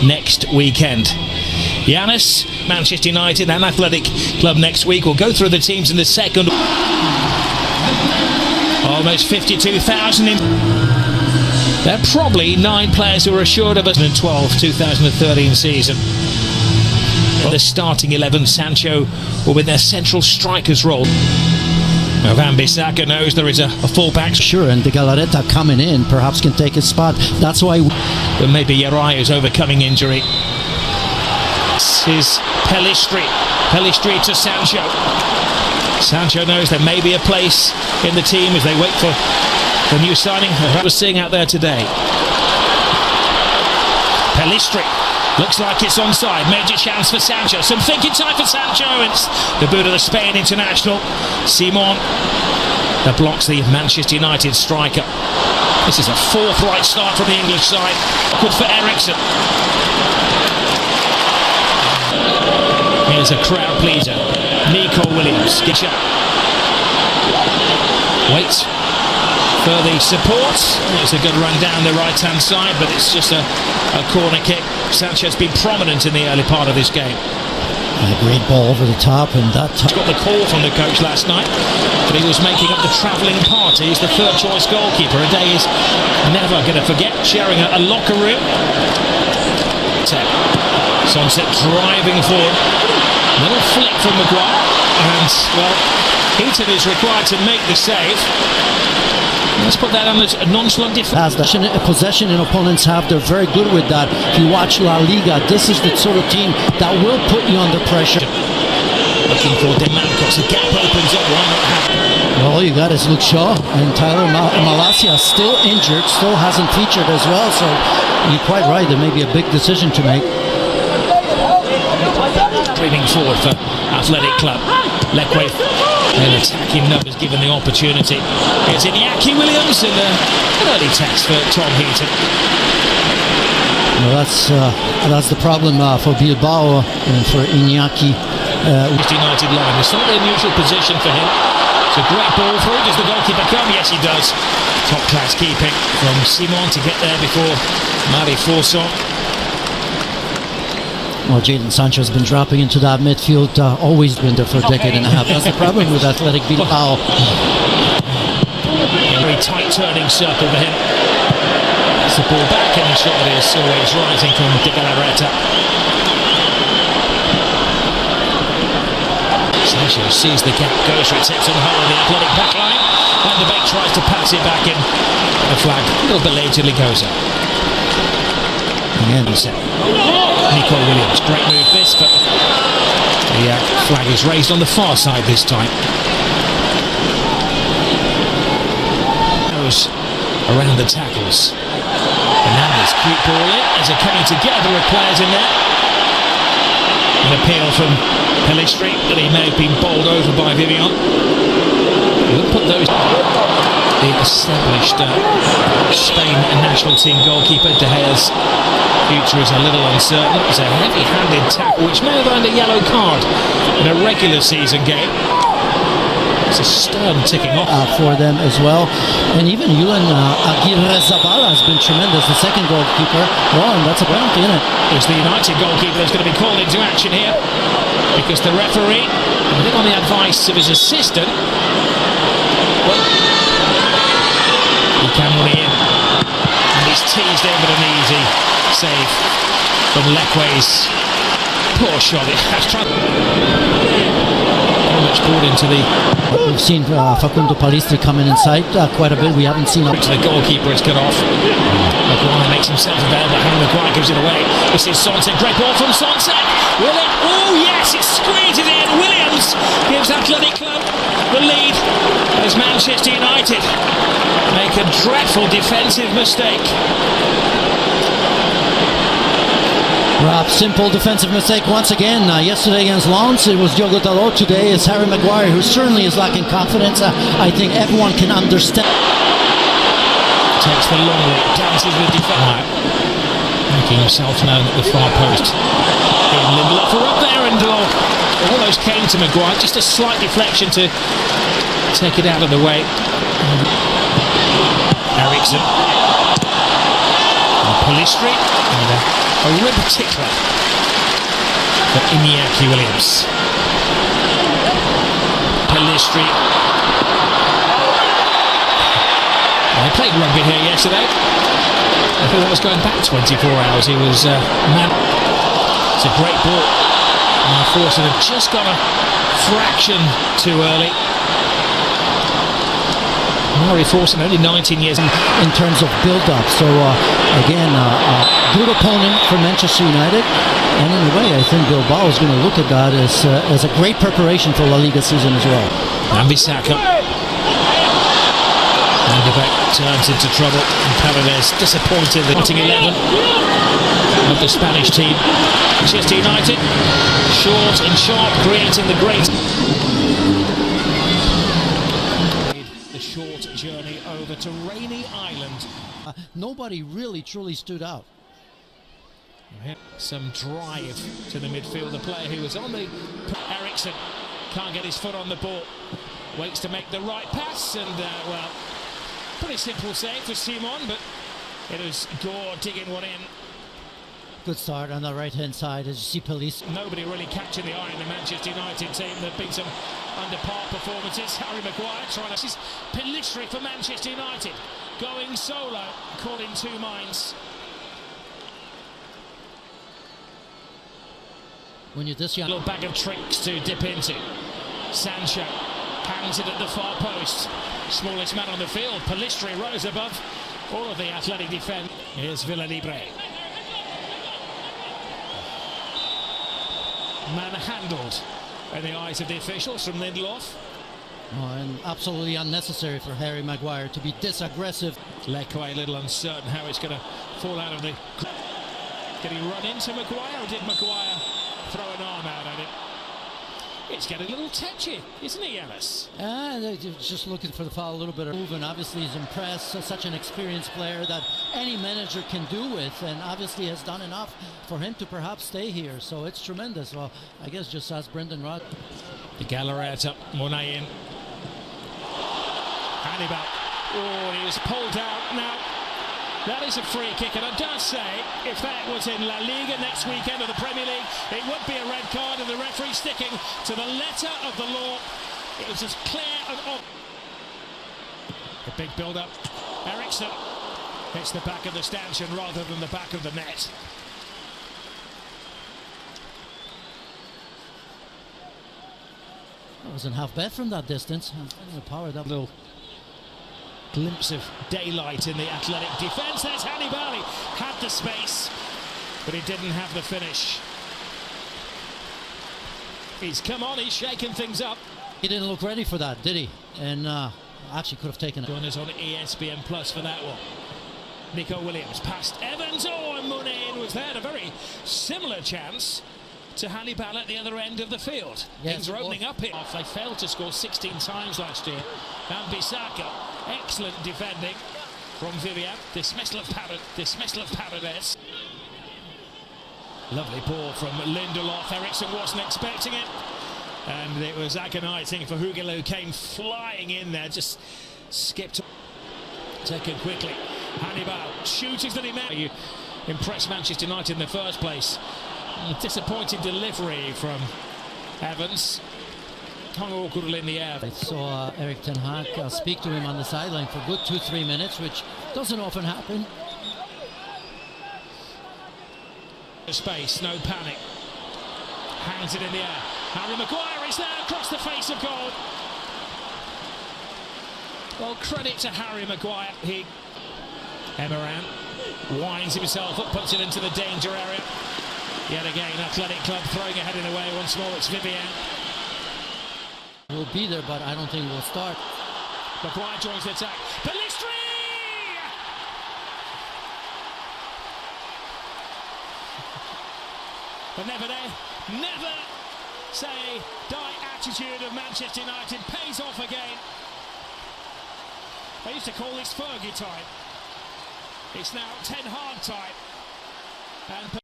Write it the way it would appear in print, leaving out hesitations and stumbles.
next weekend. Giannis, Manchester United and Athletic Club next week. We'll go through the teams in the second. Almost 52,000 in. There are probably 9 players who are assured of us in the 2012-2013 season. The starting 11, Sancho will be their central striker's role. Now Wan-Bissaka knows there is a fullback. Sure, and De Galarreta coming in perhaps can take his spot. That's why. But maybe Uriah is overcoming injury. This is Pellistri to Sancho. Sancho knows there may be a place in the team as they wait for the new signing that we're seeing out there today. Pellistri. Looks like it's onside. Major chance for Sancho. Some thinking time for Sancho. It's the boot of the Spain international. Simon that blocks the Manchester United striker. This is a forthright start from the English side. Good for Eriksen. Here's a crowd pleaser. Nico Williams. Get up. Waits for the support. It's a good run down the right hand side, but it's just a corner kick. Sanchez been prominent in the early part of this game. A great ball over the top, and that got the call from the coach last night, but he was making up the travelling party. He's the third choice goalkeeper. A day is never going to forget, sharing a locker room. Sunset driving forward. Little flick from Maguire, and well, Heaton is required to make the save. Let's put that on a nonchalant defense. Possession in opponents have, they're very good with that. If you watch La Liga, this is the sort of team that will put you under pressure. Looking for Demancos, the gap opens up. Why not have? Well, all you got is Luke Shaw, and Tyler Malacia still injured, still hasn't featured as well. So you're quite right, there may be a big decision to make. Streaming forward for Athletic Club. Lekwe in attacking numbers given the opportunity. Here's Iñaki Williams and an early test for Tom Heaton. Well, that's the problem for Bilbao and for Iñaki. United line. It's not an unusual position for him. It's a great ball through. Does the goalkeeper come? Yes, he does. Top class keeping from Simon to get there before Mari Forson. Well, Jadon Sancho has been dropping into that midfield, always been there for a decade and a half. That's the problem with Athletic Bilbao. Very tight turning circle for him. It's the ball back, and the shot is always rising from De Galarreta. Sancho sees the gap, goes for it, tips on the whole of the Athletic back line. Van de Beek tries to pass it back in. The flag a little belatedly goes up. Again, Nico Williams, great move this, but the flag is raised on the far side this time. Goes around the tackles. Bananas, cute ball in as they're coming together with players in there. An appeal from Pellistri that he may have been bowled over by Vivian. We'll put those. The established Spain national team goalkeeper De Gea's future is a little uncertain. It's a heavy-handed tackle which may have earned a yellow card in a regular season game. It's a stern ticking off for them as well. And even Julen Aguirre-Zabala has been tremendous, the second goalkeeper. Well, and that's a penalty, isn't it? It's the United goalkeeper that's going to be called into action here, because the referee, I think on the advice of his assistant, well, he can run in, and he's teased in with an easy save from Lekwe's poor shot. It has tried very much brought into the. We've seen Facundo Pellistri coming inside quite a bit. We haven't seen to the goalkeeper. It's cut off. Maguire makes himself available. Harry Maguire gives it away. This is Sonset. Great ball from Sonset. Will it? Oh yes, it squeezes in. Williams gives Athletic Club the lead as Manchester United make a dreadful defensive mistake. Rob, simple defensive mistake once again. Yesterday against Lens, it was Diogo Dalot. Today is Harry Maguire, who certainly is lacking confidence. I think everyone can understand. Takes the long way, dances with defence. Making himself known at the far post. Lindelof are up there, and almost came to Maguire. Just a slight deflection to take it out of the way. Eriksen. Pellistri. A rib tickler for Iñaki Williams. Pelistri. They played rugby here yesterday. I thought that was going back 24 hours. He was mad. It's a great ball. And Forson had just gone a fraction too early. Murray Forson, only 19 years in terms of build-up. So again, a good opponent for Manchester United. And in a way, I think Bilbao is going to look at that as a great preparation for La Liga season as well. Ambisaka. And the back turns into trouble. And Paredes disappointed the starting 11 of the Spanish team. Manchester United, short and sharp, creating the great. The short journey over to Rainy Island. Nobody really truly stood out. Some drive to the midfield. The player who was on the Ericsson can't get his foot on the ball. Waits to make the right pass, and well, pretty simple save for Simon, but it was Gore digging one in. Good start on the right-hand side as you see police. Nobody really catching the eye in the Manchester United team. There have been some under-par performances. Harry Maguire trying to... This is Pelistri for Manchester United. Going solo, caught in two minds. When you're this young... Little bag of tricks to dip into. Sancho hangs it at the far post. Smallest man on the field. Pelistri rose above all of the athletic defence. Here's Villalibre. Manhandled in the eyes of the officials from Lindelof. Oh, and absolutely unnecessary for Harry Maguire to be this aggressive. Lekwe a little uncertain how it's going to fall out of the... Did he run into Maguire, or did Maguire throw an arm out at it? It's getting a little touchy, isn't it, Ellis? They're just looking for the foul, a little bit of move, and obviously he's impressed. So such an experienced player that any manager can do with, and obviously has done enough for him to perhaps stay here. So it's tremendous. Well, I guess just ask Brendan Rod. The Gallaretta, Monet in. Hannibal. Oh, he was pulled out. Now, that is a free kick, and I dare say, if that was in La Liga next weekend of the Premier League, it would be a red card, and the referee sticking to the letter of the law. It was as clear and obvious. The big build-up. Ericsson hits the back of the stanchion rather than the back of the net. That wasn't half bad from that distance. Powered up. Little glimpse of daylight in the athletic defence. There's Hannibal. He had the space, but he didn't have the finish. He's come on, he's shaking things up. He didn't look ready for that, did he? And actually could have taken it. Join us on ESPN Plus for that one. Nico Williams past Evans. Oh, and Monet was there. A very similar chance to Hannibal at the other end of the field. Yes, things are opening up here. They failed to score 16 times last year. Ambisaka, excellent defending from Vivian. Dismissal of Paredes. Lovely ball from Lindelof. Ericsson wasn't expecting it, and it was agonising for Hugelo, who came flying in there, just skipped. Taken quickly. Hannibal shooters that he made. You impressed Manchester United in the first place. Disappointing delivery from Evans. Hung awkwardly in the air. I saw Eric Ten Hag speak to him on the sideline for a good 2-3 minutes, which doesn't often happen. Space, no panic. Hangs it in the air. Harry Maguire is there across the face of goal. Well, credit to Harry Maguire. Emeran winds himself up, puts it into the danger area. Yet again, Athletic Club throwing ahead in a way. Once more, it's Vivian. We'll be there, but I don't think we'll start. Maguire joins the attack. Pelistri! But never say die attitude of Manchester United pays off again. They used to call this Fergie time. It's now Ten Hag time. And